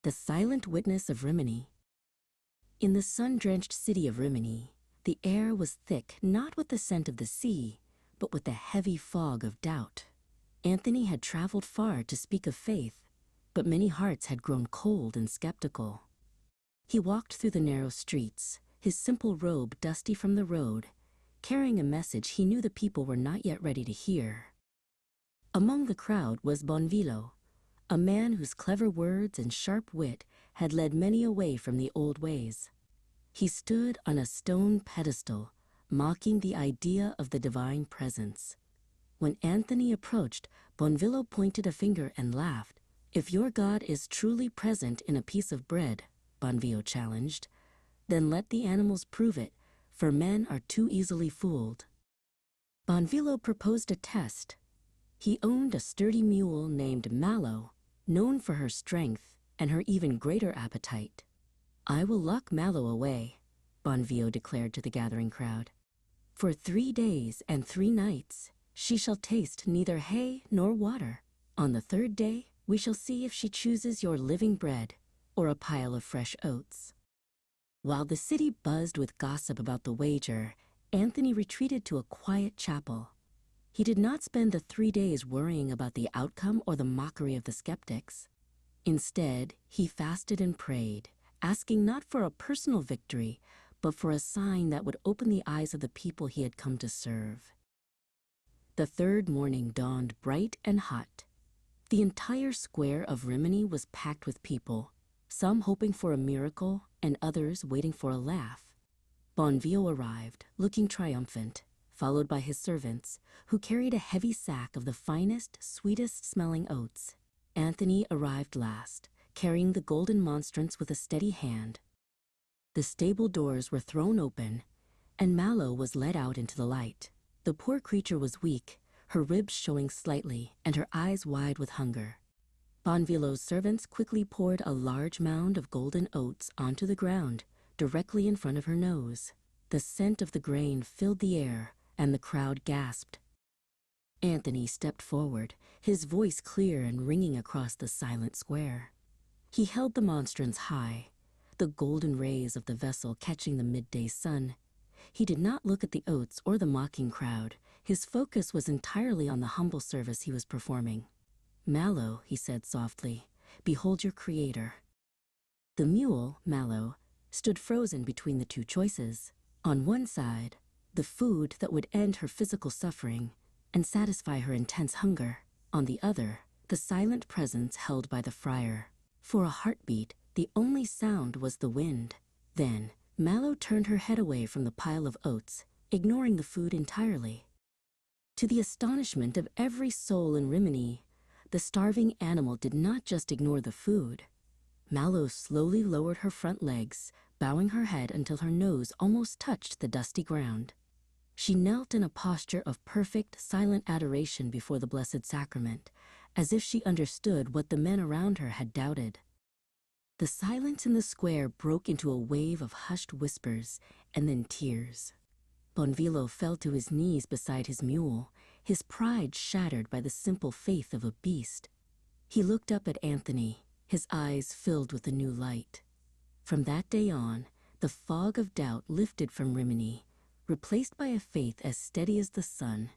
The silent witness of Rimini. In the sun-drenched city of Rimini, the air was thick not with the scent of the sea, but with the heavy fog of doubt. Anthony had traveled far to speak of faith, but many hearts had grown cold and skeptical. He walked through the narrow streets, his simple robe dusty from the road, carrying a message he knew the people were not yet ready to hear. Among the crowd was Bonvillo, a man whose clever words and sharp wit had led many away from the old ways. He stood on a stone pedestal, mocking the idea of the divine presence. When Anthony approached, Bonvillo pointed a finger and laughed. "If your God is truly present in a piece of bread," Bonvillo challenged, "then let the animals prove it, for men are too easily fooled." Bonvillo proposed a test. He owned a sturdy mule named Mallow, known for her strength and her even greater appetite. "I will lock Mallow away," Bonvillo declared to the gathering crowd. "For 3 days and 3 nights she shall taste neither hay nor water. On the 3rd day we shall see if she chooses your living bread or a pile of fresh oats." While the city buzzed with gossip about the wager, Anthony retreated to a quiet chapel. He did not spend the 3 days worrying about the outcome or the mockery of the skeptics. Instead, he fasted and prayed, asking not for a personal victory, but for a sign that would open the eyes of the people he had come to serve. The 3rd morning dawned bright and hot. The entire square of Rimini was packed with people, some hoping for a miracle and others waiting for a laugh. Bonvillo arrived, looking triumphant, followed by his servants, who carried a heavy sack of the finest, sweetest-smelling oats. Anthony arrived last, carrying the golden monstrance with a steady hand. The stable doors were thrown open, and Mallow was led out into the light. The poor creature was weak, her ribs showing slightly, and her eyes wide with hunger. Bonvillo's servants quickly poured a large mound of golden oats onto the ground, directly in front of her nose. The scent of the grain filled the air, and the crowd gasped. Anthony stepped forward, his voice clear and ringing across the silent square. He held the monstrance high, the golden rays of the vessel catching the midday sun. He did not look at the oats or the mocking crowd. His focus was entirely on the humble service he was performing. "Mallow," he said softly, "behold your creator." The mule, Mallow, stood frozen between the 2 choices. On one side, the food that would end her physical suffering and satisfy her intense hunger. On the other, the silent presence held by the friar. For a heartbeat, the only sound was the wind. Then, Mallow turned her head away from the pile of oats, ignoring the food entirely. To the astonishment of every soul in Rimini, the starving animal did not just ignore the food. Mallow slowly lowered her front legs, bowing her head until her nose almost touched the dusty ground. She knelt in a posture of perfect, silent adoration before the Blessed Sacrament, as if she understood what the men around her had doubted. The silence in the square broke into a wave of hushed whispers and then tears. Bonvillo fell to his knees beside his mule, his pride shattered by the simple faith of a beast. He looked up at Anthony, his eyes filled with a new light. From that day on, the fog of doubt lifted from Rimini, replaced by a faith as steady as the sun